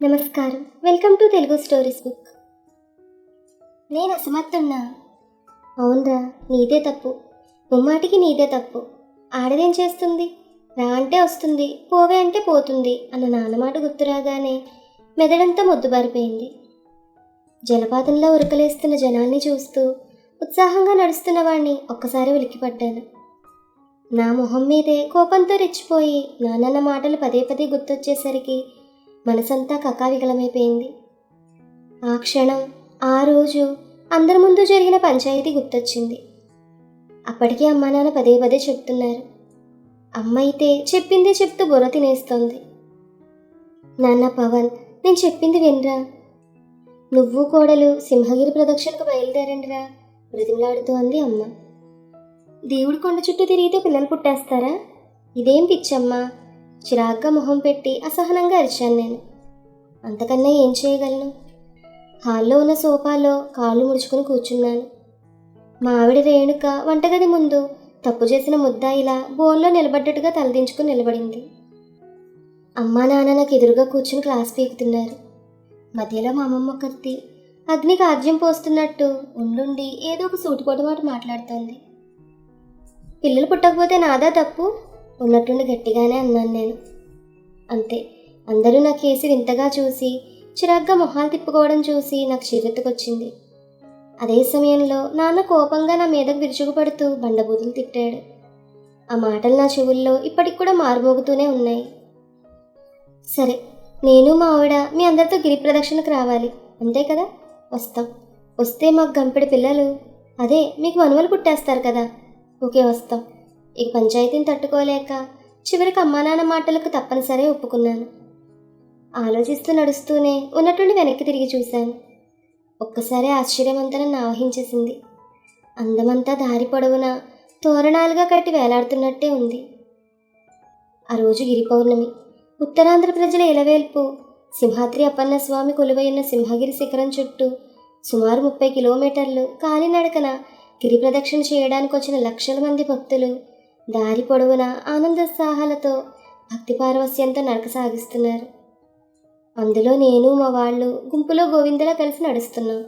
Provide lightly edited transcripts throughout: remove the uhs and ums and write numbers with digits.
నమస్కారం. Welcome to Telugu stories book. నేను అసమర్థున్నా. అవునరా, నీదే తప్పు. ముమ్మాటికి నీదే తప్పు. ఆడదేం చేస్తుంది? రా అంటే వస్తుంది, పోవే అంటే పోతుంది అన్న నాన్నమాట గుర్తురాగానే మెదడంతా మొద్దుబారిపోయింది. జలపాతంలో ఉరకలేస్తున్న జనాల్ని చూస్తూ ఉత్సాహంగా నడుస్తున్న వాణ్ణి ఒక్కసారి ఉలిక్కిపడ్డాను. నా మొహం మీదే కోపంతో రెచ్చిపోయి నాన్నన్న మాటలు పదే పదే గుర్తొచ్చేసరికి మనసంతా కకావికలమైపోయింది. ఆ క్షణం, ఆ రోజు అందరి ముందు జరిగిన పంచాయతీ గుర్తొచ్చింది. అప్పటికే అమ్మా నాన్న పదే పదే చెప్తున్నారు. అమ్మ అయితే చెప్పిందే చెప్తూ బుర్ర తినేస్తోంది. నాన్న పవన్, నేను చెప్పింది వినరా. నువ్వు కోడలు సింహగిరి ప్రదక్షిణకు బయలుదేరండిరా బ్రతిమలాడుతూ అంది అమ్మ. దేవుడి కొండ చుట్టూ తిరిగితే పిల్లలు పుట్టేస్తారా? ఇదేం పిచ్చమ్మా? చిరాగ్గా మొహం పెట్టి అసహనంగా అరిచాను నేను. అంతకన్నా ఏం చేయగలను? హాల్లో ఉన్న సోఫాలో కాళ్ళు ముడుచుకుని కూర్చున్నాను. మా ఆవిడ రేణుక వంటగది ముందు తప్పు చేసిన ముద్దాయిలా బోన్లో నిలబడ్డట్టుగా తలదించుకుని నిలబడింది. అమ్మా నాన్న నాకు ఎదురుగా కూర్చుని క్లాస్ పీకుతున్నారు. మధ్యలో మా అమ్మమ్మ కత్తి అగ్నికి ఆజ్యం పోస్తున్నట్టు ఉండుండి ఏదో ఒక సూటిపోటు మాట మాట్లాడుతోంది. పిల్లలు పుట్టకపోతే నాదా తప్పు? ఉన్నట్టుండి గట్టిగానే అన్నాను నేను. అంతే. అందరూ నా కేసి వింతగా చూసి చిరాగ్గా మొహాలు తిప్పుకోవడం చూసి నాకు చిరెత్తుకొచ్చింది. అదే సమయంలో నాన్న కోపంగా నా మీదకు విరుచుకుపడుతూ బండబూతులు తిట్టాడు. ఆ మాటలు నా చెవుల్లో ఇప్పటికి కూడా మారుమోగుతూనే ఉన్నాయి. సరే, నేను మా ఆవిడ మీ అందరితో గిరి ప్రదక్షిణకు రావాలి, అంతే కదా? వస్తాం. వస్తే మాకు గంపెడి పిల్లలు, అదే మీకు మనుమలు పుట్టేస్తారు కదా. ఓకే, వస్తాం. ఇక పంచాయతీని తట్టుకోలేక చివరికి అమ్మా నాన్న మాటలకు తప్పనిసరి ఒప్పుకున్నాను. ఆలోచిస్తూ నడుస్తూనే ఉన్నట్టుండి వెనక్కి తిరిగి చూశాను. ఒక్కసారి ఆశ్చర్యమంతా నన్ను ఆవహించేసింది. అందమంతా దారి పొడవునా తోరణాలుగా కట్టి వేలాడుతున్నట్టే ఉంది. ఆ రోజు గిరి పౌర్ణమి. ఉత్తరాంధ్ర ప్రజల ఇలవేల్పు సింహాద్రి అప్పన్న స్వామి కొలువైన సింహగిరి శిఖరం చుట్టూ సుమారు 30 కిలోమీటర్లు కాలినడకన గిరి ప్రదక్షిణ చేయడానికి వచ్చిన లక్షల మంది భక్తులు దారి పొడవునా ఆనందోత్సాహాలతో భక్తి పారవస్యంతో నడక సాగిస్తున్నారు. అందులో నేను మా వాళ్ళు గుంపులో గోవిందలా కలిసి నడుస్తున్నాం.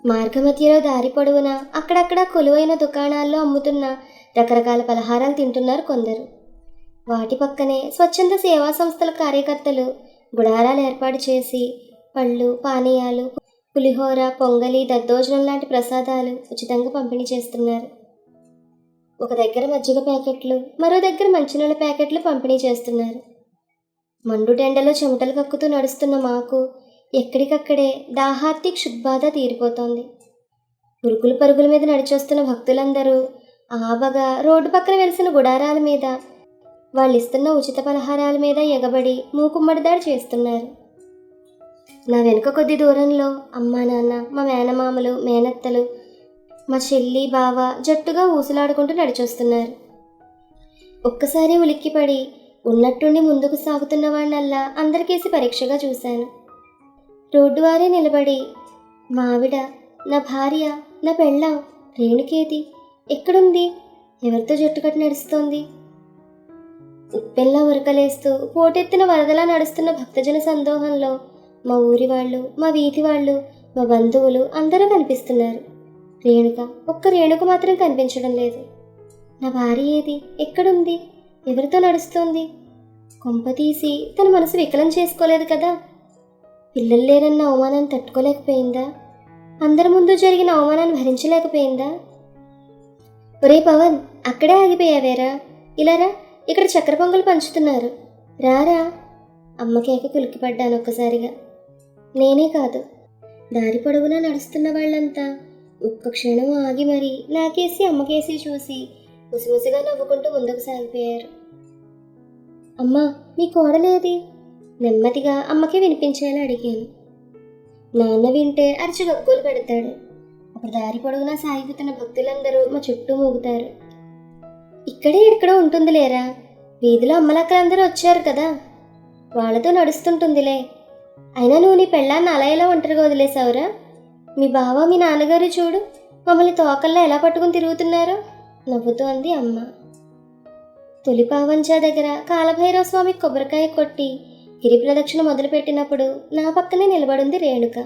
మార్గమధ్యలో దారి పొడవునా అక్కడక్కడ కొలువైన దుకాణాల్లో అమ్ముతున్న రకరకాల పలహారాలు తింటున్నారు కొందరు. వాటి పక్కనే స్వచ్ఛంద సేవా సంస్థల కార్యకర్తలు గుడారాలు ఏర్పాటు చేసి పళ్ళు, పానీయాలు, పులిహోర, పొంగలి, దద్దోజనం లాంటి ప్రసాదాలు ఉచితంగా పంపిణీ చేస్తున్నారు. ఒక దగ్గర మజ్జిగ ప్యాకెట్లు, మరో దగ్గర మంచినీళ్ళ ప్యాకెట్లు పంపిణీ చేస్తున్నారు. మండుటెండలో చెమటలు కక్కుతూ నడుస్తున్న మాకు ఎక్కడికక్కడే దాహార్తి క్షుద్బాధ తీరిపోతోంది. ఉరుకులు పరుగుల మీద నడిచొస్తున్న భక్తులందరూ ఆబగా రోడ్డు పక్కన వెలిసిన గుడారాల మీద, వాళ్ళు ఇస్తున్న ఉచిత పలహారాల మీద ఎగబడి మూకుమ్మడిదాడి చేస్తున్నారు. నా వెనుక కొద్ది దూరంలో అమ్మా నాన్న, మా మేనమామలు, మేనత్తలు, మా చెల్లి, బావ జట్టుగా ఊసులాడుకుంటూ నడిచొస్తున్నారు. ఒక్కసారి ఉలిక్కిపడి ఉన్నట్టుండి ముందుకు సాగుతున్న వాళ్ళల్లా అందరికేసి పరీక్షగా చూశాను. రోడ్డు వారే నిలబడి, మా ఆవిడ, నా భార్య, నా పెళ్ళాం రేణుకేది, ఎక్కడుంది, ఎవరితో జట్టు కట్టి నడుస్తోంది? ఉప్పెల్లా ఉరకలేస్తూ పోటెత్తిన వరదలా నడుస్తున్న భక్తజన సందోహంలో మా ఊరి వాళ్ళు, మా వీధి వాళ్ళు, మా బంధువులు అందరూ కనిపిస్తున్నారు. రేణుక, ఒక్క రేణుక మాత్రం కనిపించడం లేదు. నా భార్య ఏది, ఎక్కడుంది, ఎవరితో నడుస్తోంది? కొంపతీసి తన మనసు వికలం చేసుకోలేదు కదా? పిల్లలు లేరన్న అవమానాన్ని తట్టుకోలేకపోయిందా? అందరి ముందు జరిగిన అవమానాన్ని భరించలేకపోయిందా? ఒరే పవన్, అక్కడే ఆగిపోయావేరా, ఇలారా, ఇక్కడ చక్కెర పొంగలు పంచుతున్నారు, రారా. అమ్మ కేక కులికిపడ్డాను ఒక్కసారిగా. నేనే కాదు, దారి పొడవునా నడుస్తున్న వాళ్ళంతా ఒక్క క్షణం ఆగి మరీ నాకేసి అమ్మకేసి చూసి ముసిముసిగా నవ్వుకుంటూ ముందుకు సాగిపోయారు. అమ్మా, మీ కోడలేది? నెమ్మదిగా అమ్మకే వినిపించేలా అడిగాను. నాన్న వింటే అరిచి గగ్గోలు పెడతాడు. అప్పుడు దారి పొడవునా సాగిపోతున్న భక్తులందరూ మా చుట్టూ మూగుతారు. ఇక్కడే ఎక్కడో ఉంటుంది లేరా, వీధిలో అమ్మలక్కలందరూ వచ్చారు కదా, వాళ్ళతో నడుస్తుంటుందిలే. అయినా నువ్వు నీ పెళ్ళాన్ని అలా ఎలా ఒంటరిగా వదిలేసావురా? మీ బావ, మీ నాన్నగారు చూడు, మమ్మల్ని తోకల్లా ఎలా పట్టుకుని తిరుగుతున్నారో నవ్వుతూ అంది అమ్మ. తొలి పావంచా దగ్గర కాలభైరవ స్వామి కొబ్బరికాయ కొట్టి గిరి ప్రదక్షిణ మొదలుపెట్టినప్పుడు నా పక్కనే నిలబడింది రేణుక.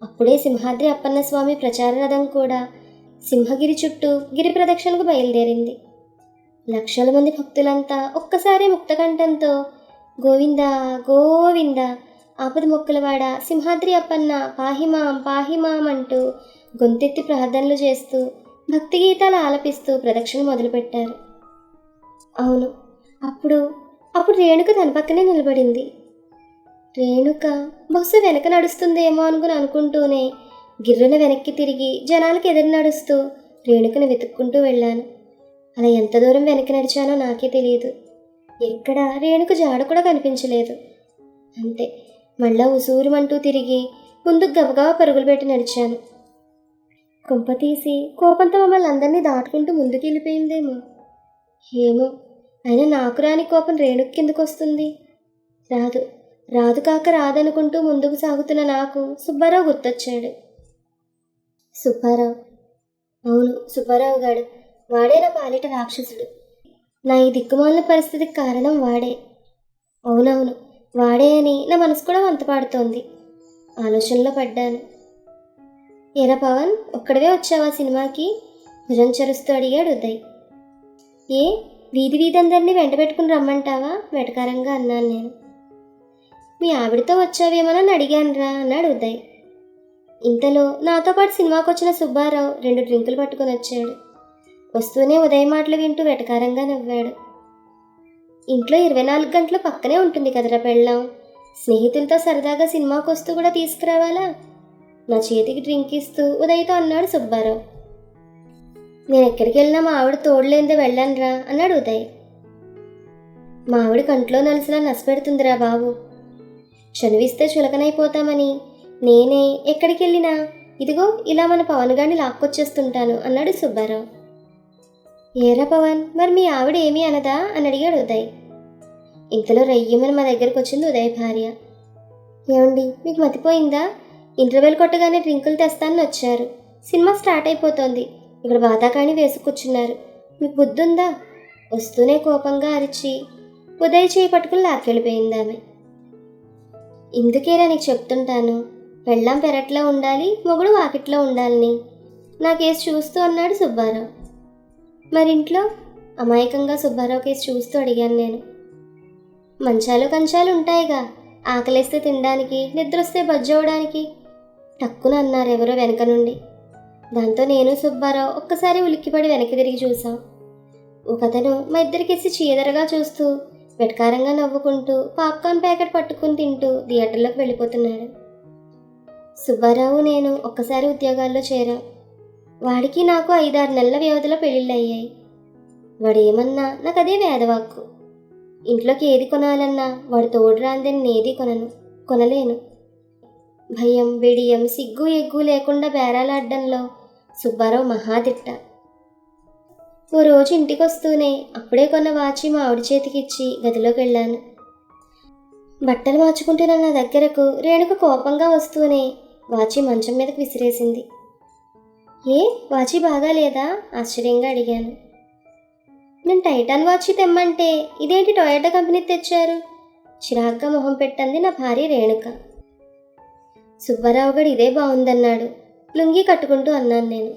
అప్పుడే సింహాద్రి అప్పన్న స్వామి ప్రచార రథం కూడా సింహగిరి చుట్టూ గిరి ప్రదక్షిణకు బయలుదేరింది. లక్షల మంది భక్తులంతా ఒక్కసారి ముక్తకంఠంతో గోవిందా గోవిందా ఆపద మొక్కులవాడ సింహాద్రి అప్పన్న పాహిమాం పాహిమాం అంటూ గొంతెత్తి ప్రార్థనలు చేస్తూ భక్తి గీతాలు ఆలపిస్తూ ప్రదక్షిణ మొదలుపెట్టారు. అవును, అప్పుడు రేణుక తన పక్కనే నిలబడింది. రేణుక బస్సు వెనక నడుస్తుందేమో అనుకుంటూనే గిర్రున వెనక్కి తిరిగి జనాలకు ఎదురు నడుస్తూ రేణుకను వెతుక్కుంటూ వెళ్ళాను. అలా ఎంత దూరం వెనక్కి నడిచానో నాకే తెలియదు. ఎక్కడ రేణుక జాడ కూడా కనిపించలేదు. అంతే, మళ్ళా ఉసూరుమంటూ తిరిగి ముందుకు గబగబా పరుగులు పెట్టి నడిచాను. కొంప తీసి కోపంతో మమ్మల్ని అందరినీ దాటుకుంటూ ముందుకు వెళ్ళిపోయిందేమో. ఏమో, అయినా నాకు రాని కోపం రేణుక కిందకు వస్తుంది. రాదు కాక రాదనుకుంటూ ముందుకు సాగుతున్న నాకు సుబ్బారావు గుర్తొచ్చాడు. సుబ్బారావు, అవును సుబ్బారావు గాడు. వాడే నా పాలిట రాక్షసుడు. నా ఈ దిక్కుమాలిన పరిస్థితికి కారణం వాడే. అవునవును, వాడే అని నా మనసు కూడా వంతపాడుతోంది. ఆలోచనలో పడ్డాను. ఎరా పవన్, ఒక్కడవే వచ్చావా సినిమాకి? భుజం చరుస్తూ అడిగాడు ఉదయ్. ఏ, వీధి అందరినీ వెంట పెట్టుకుని రమ్మంటావా? వెటకారంగా అన్నాను నేను. మీ ఆవిడతో వచ్చావేమోనని అడిగానురా అన్నాడు ఉదయ్. ఇంతలో నాతో పాటు సినిమాకి వచ్చిన సుబ్బారావు 2 డ్రింకులు పట్టుకొని వచ్చాడు. వస్తూనే ఉదయ్ మాటలు వింటూ వెటకారంగా నవ్వాడు. ఇంట్లో 24 గంటలు పక్కనే ఉంటుంది కదరా పెళ్ళాం. స్నేహితులతో సరదాగా సినిమాకి వస్తూ కూడా తీసుకురావాలా? నా చేతికి డ్రింక్ ఇస్తూ ఉదయ్తో అన్నాడు సుబ్బారావు. నేను ఎక్కడికి వెళ్ళినా మా ఆవిడ తోడులేందే వెళ్ళానురా అన్నాడు ఉదయ్. మా ఆవిడ కంట్లో నలిసిలా నష్టపెడుతుందిరా బాబు. చనువిస్తే చులకనైపోతామని నేనే ఎక్కడికి వెళ్ళినా ఇదిగో ఇలా మన పవన్ గారిని లాక్కొచ్చేస్తుంటాను అన్నాడు సుబ్బారావు. ఏరా పవన్, మరి మీ ఆవిడ ఏమీ అనదా అని అడిగాడు ఉదయ్. ఇంతలో రయ్యమని మా దగ్గరకు వచ్చింది ఉదయ్ భార్య. ఏమండి, మీకు మతిపోయిందా? ఇంటర్వెల్ కొట్టగానే డ్రింకులు తెస్తానని వచ్చారు. సినిమా స్టార్ట్ అయిపోతోంది, ఇక్కడ బాధాకాణి వేసి కూర్చున్నారు. మీకు బుద్ధి ఉందా? వస్తూనే కోపంగా అరిచి ఉదయ్ చేయి పట్టుకుని లాక్కెళ్ళిపోయింది ఆమె. ఇందుకేరా నీకు చెప్తుంటాను, పెళ్ళాం పెరట్లో ఉండాలి, మొగుడు వాకిట్లో ఉండాలని. నా కేసు చూస్తూ అన్నాడు సుబ్బారావు. మరింట్లో అమాయకంగా సుబ్బారావు కేసు చూస్తూ అడిగాను నేను. మంచాలు కంచాలు ఉంటాయిగా, ఆకలేస్తే తినడానికి, నిద్రొస్తే బజ్జవడానికి టక్కున అన్నారు ఎవరో వెనక నుండి. దాంతో నేను సుబ్బారావు ఒక్కసారి ఉలిక్కిపడి వెనక్కి తిరిగి చూసాం. ఒకతను మా ఇద్దరికేసి చీదరగా చూస్తూ వెటకారంగా నవ్వుకుంటూ పాప్కార్న్ ప్యాకెట్ పట్టుకుని తింటూ థియేటర్లోకి వెళ్ళిపోతున్నాడు. సుబ్బారావు నేను ఒక్కసారి ఉద్యోగాల్లో చేరాం. వాడికి నాకు 5-6 నెలల వ్యవధిలో పెళ్ళిళ్ళు అయ్యాయి. వాడేమన్నా నాకు అదే వేదవాక్కు. ఇంట్లోకి ఏది కొనాలన్నా వాడు తోడు రాందని నేది కొనలేను. భయం, బిడియం, సిగ్గు ఎగ్గు లేకుండా బేరాలాడ్డంలో సుబ్బారావు మహాదిట్ట. ఓ రోజు ఇంటికి వస్తూనే అప్పుడే కొన్న వాచి మా ఆవిడ చేతికిచ్చి గదిలోకి వెళ్ళాను. బట్టలు మార్చుకుంటున్న నా దగ్గరకు రేణుక కోపంగా వస్తూనే వాచి మంచం మీదకి విసిరేసింది. ఏ, వాచి బాగాలేదా? ఆశ్చర్యంగా అడిగాను. నేను టైటాన్ వాచి తెమ్మంటే ఇదేంటి టొయోటా కంపెనీ తెచ్చారు? చిరాగ్గా మొహం పెట్టంది నా భార్య రేణుక. సుబ్బారావు గడు ఇదే బాగుందన్నాడు. లుంగీ కట్టుకుంటూ అన్నాను నేను.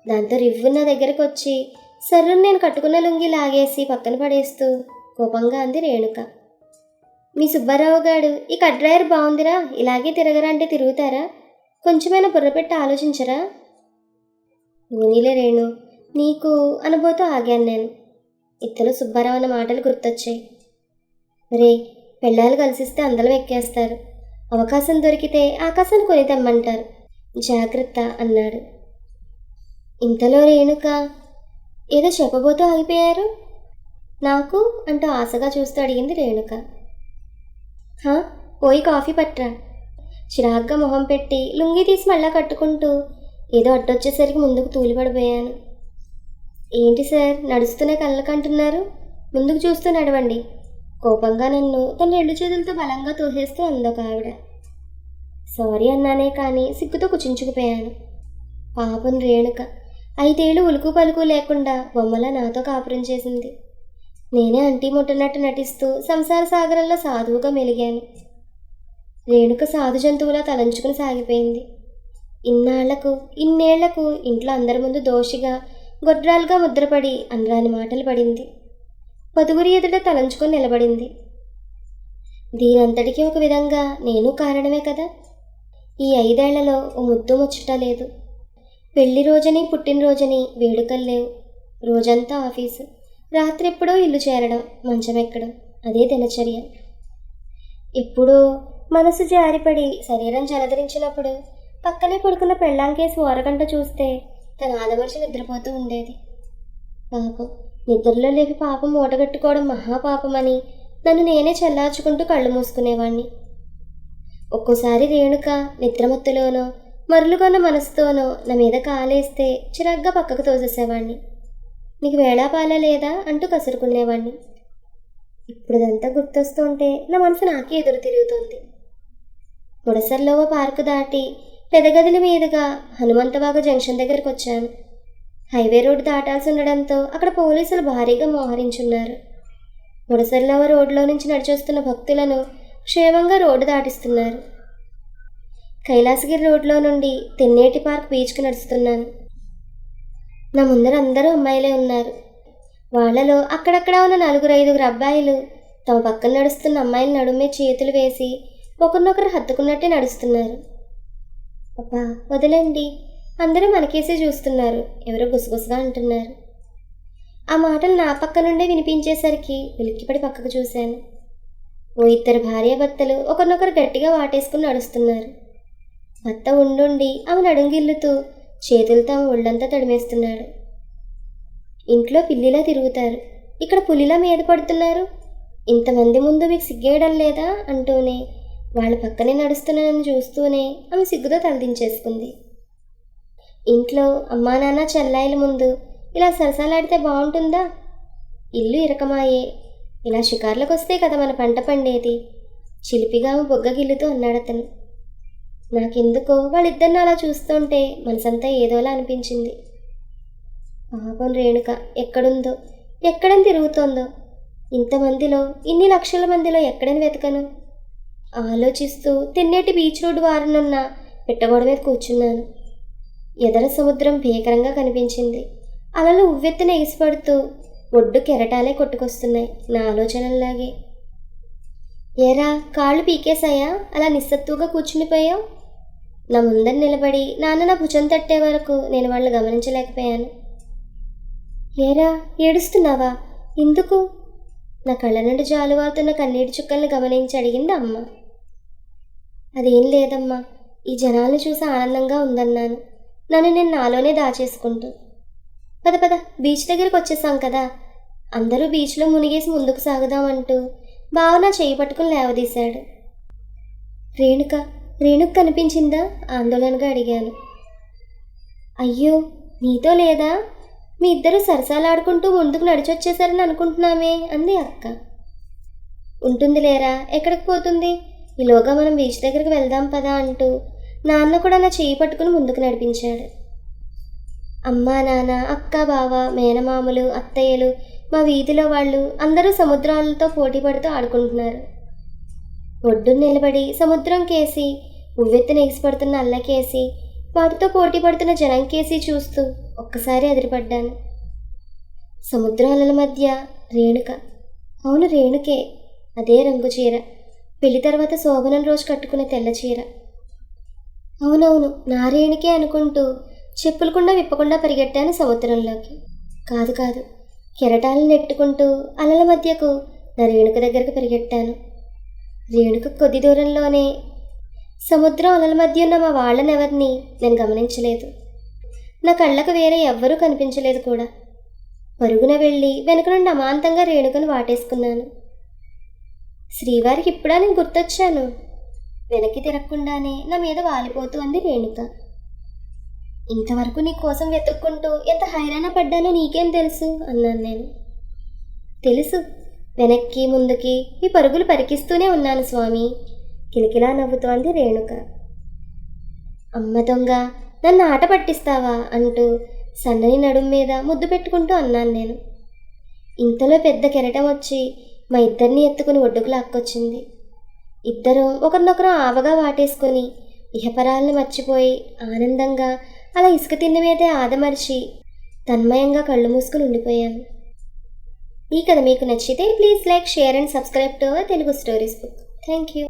దాంతో రివ్వు నా దగ్గరకు వచ్చి సర్రును నేను కట్టుకున్న లుంగి లాగేసి పక్కన పడేస్తూ కోపంగా అంది రేణుక. మీ సుబ్బారావు గారు ఈ కట్ డ్రైవర్ బాగుందిరా, ఇలాగే తిరగరా అంటే తిరుగుతారా? కొంచెమైనా బుర్ర పెట్టి ఆలోచించరా? ఓనీలే రేణు, నీకు అనుభూతో ఆగాను నేను. ఇతను సుబ్బారావు అన్న మాటలు గుర్తొచ్చాయి. రే, పెళ్ళాలు కలిసిస్తే అందలం ఎక్కేస్తారు. అవకాశం దొరికితే ఆకాశాన్ని కొని తెమ్మంటారు. జాగ్రత్త అన్నాడు. ఇంతలో రేణుక ఏదో చెప్పబోతూ ఆగిపోయారు. నాకు అంటూ ఆశగా చూస్తూ అడిగింది రేణుక. పోయి కాఫీ పట్రా. చిరాగ్గా మొహం పెట్టి లుంగి తీసి మళ్ళా కట్టుకుంటూ ఏదో అడ్డొచ్చేసరికి ముందుకు తూలిపడిపోయాను. ఏంటి సార్, నడుస్తూనే కళ్ళకంటున్నారు? ముందుకు చూస్తూ నడవండి. కోపంగా నన్ను తన 2 చేతులతో బలంగా తోసేస్తూ అందొక ఆవిడ. సారీ అన్నానే కానీ సిగ్గుతో కుచించుకుపోయాను. పాపం రేణుక 5 ఏళ్ళు ఉలుకు పలుకు లేకుండా బొమ్మలా నాతో కాపురం చేసింది. నేనే అంటీ ముట్టనట్టు నటిస్తూ సంసార సాగరంలో సాధువుగా మెలిగాను. రేణుక సాధు జంతువులా తలంచుకుని సాగిపోయింది. ఇన్నేళ్లకు ఇంట్లో అందరి ముందు దోషిగా గొడ్రాలుగా ముద్రపడి అనరాని మాటలు పడింది. పదుగురి ఎదుట తలంచుకొని నిలబడింది. దీనంతటికీ ఒక విధంగా నేను కారణమే కదా. ఈ 5 ఏళ్లలో ఓ ముద్దు ముచ్చట లేదు. పెళ్లి రోజని పుట్టినరోజని వేడుకలు లేవు. రోజంతా ఆఫీసు, రాత్రి ఎప్పుడో ఇల్లు చేరడం, మంచం ఎక్కడం, అదే దినచర్య. ఎప్పుడో మనసు జారిపడి శరీరం జలధరించినప్పుడు పక్కనే పడుకున్న పెళ్ళాంకేసి ఓరగంట చూస్తే తన ఆదమర్చి నిద్రపోతూ ఉండేది. పాపం, నిద్రలో లేపి పాపం మూటగట్టుకోవడం మహాపాపమని నన్ను నేనే చల్లార్చుకుంటూ కళ్ళు మూసుకునేవాణ్ణి. ఒక్కోసారి రేణుక నిద్రమత్తులోనో మరులుగొన్న మనసుతోనో నా మీద కాలేస్తే చిరాగ్గా పక్కకు తోసేసేవాణ్ణి. నీకు వేళాపాలా లేదా అంటూ కసురుకునేవాణ్ణి. ఇప్పుడుదంతా గుర్తొస్తుంటే నా మనసు నాకే ఎదురు తిరుగుతోంది. ముడసర్లో పార్కు దాటి పెదగదిల మీదుగా హనుమంతబాగ జంక్షన్ దగ్గరికి వచ్చాను. హైవే రోడ్డు దాటాల్సి ఉండడంతో అక్కడ పోలీసులు భారీగా మోహరించున్నారు. ముడసర్లవ రోడ్లో నుంచి నడిచొస్తున్న భక్తులను క్షేమంగా రోడ్డు దాటిస్తున్నారు. కైలాసగిరి రోడ్లో నుండి తెన్నేటి పార్క్ బీచ్కి నడుస్తున్నాను. నా ముందర అందరూ అమ్మాయిలే ఉన్నారు. వాళ్లలో అక్కడక్కడ ఉన్న 4-5 అబ్బాయిలు తమ పక్కన నడుస్తున్న అమ్మాయిల నడుమే చేతులు వేసి ఒకరినొకరు హత్తుకున్నట్టే నడుస్తున్నారు. అబ్బా వదలండి, అందరూ మనకేసే చూస్తున్నారు, ఎవరో గుసగుసగా అంటున్నారు. ఆ మాటలు నా పక్క నుండే వినిపించేసరికి ఉలిక్కిపడి పక్కకు చూశాను. ఓ 2 భార్యాభర్తలు ఒకరినొకరు గట్టిగా వాటేసుకుని నడుస్తున్నారు. భర్త ఉండుండి ఆమె నడుంగిల్లుతూ చేతులతో ఆమె ఒళ్ళంతా తడిమేస్తున్నాడు. ఇంట్లో పిల్లిలా తిరుగుతారు, ఇక్కడ పులిలా మీద పడుతున్నారు. ఇంతమంది ముందు మీకు సిగ్గేయడం లేదా అంటూనే వాళ్ళ పక్కనే నడుస్తున్నానని చూస్తూనే ఆమె సిగ్గుతో తలదించేసుకుంది. ఇంట్లో అమ్మా నాన్న చెల్లాయిల ముందు ఇలా సరసాలాడితే బాగుంటుందా? ఇల్లు ఇరకమాయే, ఇలా షికార్లకు వస్తే కదా మన పంట పండేది. చిలిపిగా ఆమె బొగ్గగిల్లుతూ అన్నాడతను. నాకెందుకో వాళ్ళిద్దరిని అలా చూస్తుంటే మనసంతా ఏదోలా అనిపించింది. పాపం రేణుక ఎక్కడుందో, ఎక్కడని తిరుగుతోందో. ఇంతమందిలో, ఇన్ని లక్షల మందిలో ఎక్కడని వెతకను? ఆలోచిస్తూ తెన్నేటి బీచ్ రోడ్డు వారనున్న పిట్టగోడ మీద కూర్చున్నాను. ఎదర సముద్రం భీకరంగా కనిపించింది. అలలు ఉవ్వెత్తున ఎగిసిపడుతూ ఒడ్డు కెరటాలే కొట్టుకొస్తున్నాయి నా ఆలోచనల్లాగే. ఏరా, కాళ్ళు పీకేశాయా? అలా నిస్సత్తుగా కూర్చునిపోయావు. నా ముందర నిలబడి నాన్న నా భుజం తట్టే వరకు నేను వాళ్ళు గమనించలేకపోయాను. ఏరా, ఏడుస్తున్నావా? ఎందుకు? నా కళ్ళ నుండి జాలువారుతున్న కన్నీటి చుక్కల్ని గమనించి అడిగింది అమ్మ. అదేం లేదమ్మా, ఈ జనాల్ని చూసి ఆనందంగా ఉందన్నాను, నన్ను నేను నాలోనే దాచేసుకుంటూ. పద పద, బీచ్ దగ్గరికి వచ్చేసాం కదా, అందరూ బీచ్లో మునిగేసి ముందుకు సాగుదామంటూ బావ నా చెయ్యి పట్టుకుని లేవదీశాడు. రేణుక కనిపించిందా? ఆందోళనగా అడిగాను. అయ్యో, నీతో లేదా? మీ ఇద్దరు సరసాలాడుకుంటూ ముందుకు నడిచొచ్చేసారని అనుకుంటున్నామే అంది అక్క. ఉంటుంది లేరా, ఎక్కడికి పోతుంది? ఈలోగా మనం బీచ్ దగ్గరికి వెళ్దాం పదా అంటూ నాన్న కూడా నా చెయ్యి పట్టుకుని ముందుకు నడిపించాడు. అమ్మా నాన్న, అక్క బావ, మేనమామలు, అత్తయ్యలు, మా వీధిలో వాళ్ళు అందరూ సముద్రాలతో పోటీ పడుతూ ఆడుకుంటున్నారు. ఒడ్డున నిలబడి సముద్రం కేసి, ఉవ్వెత్తున ఎగిసిపడుతున్న అల్లకేసి, వాటితో పోటీ పడుతున్న జనం కేసి చూస్తూ ఒక్కసారి అదిరిపడ్డాను. సముద్రాల మధ్య రేణుక. అవును, రేణుకే. అదే రంగు చీర, పెళ్లి తర్వాత శోభనం రోజు కట్టుకునే తెల్ల చీర. అవునవును, నా రేణుకే అనుకుంటూ చెప్పులకుండా విప్పకుండా పరిగెట్టాను సముద్రంలోకి. కాదు, కెరటాలను నెట్టుకుంటూ అలల మధ్యకు నా రేణుక దగ్గరకు పరిగెట్టాను. రేణుక కొద్ది దూరంలోనే. సముద్రం అలల మధ్య ఉన్న మా వాళ్ళనెవరిని నేను గమనించలేదు. నా కళ్ళకు వేరే ఎవ్వరూ కనిపించలేదు కూడా. పరుగున వెళ్ళి వెనుక నుండి అమాంతంగా రేణుకను వాటేసుకున్నాను. శ్రీవారికి ఇప్పుడా నేను గుర్తొచ్చాను. వెనక్కి తిరగకుండానే నా మీద వాలిపోతూ అంది రేణుక. ఇంతవరకు నీ కోసం వెతుక్కుంటూ ఎంత హైరాణ పడ్డానో నీకేం తెలుసు అన్నాను నేను. తెలుసు, వెనక్కి ముందుకి ఈ పరుగులు పరికిస్తూనే ఉన్నాను స్వామి, కిలకిలా నవ్వుతోంది రేణుక. అమ్మ దొంగ, నన్ను ఆట పట్టిస్తావా అంటూ సన్నని నడుం మీద ముద్దు పెట్టుకుంటూ అన్నాను నేను. ఇంతలో పెద్ద కెరటం వచ్చి మా ఇద్దరిని ఎత్తుకుని ఒడ్డుకు లాక్కొచ్చింది. ఇద్దరం ఒకరినొకరు ఆవగా వాటేసుకొని ఇహపరాలను మర్చిపోయి ఆనందంగా అలా ఇసుక తిన్న మీదే ఆదమర్చి తన్మయంగా కళ్ళు మూసుకుని ఉండిపోయాను. ఈ కథ మీకు నచ్చితే please like, share and subscribe to our Telugu stories book. Thank you.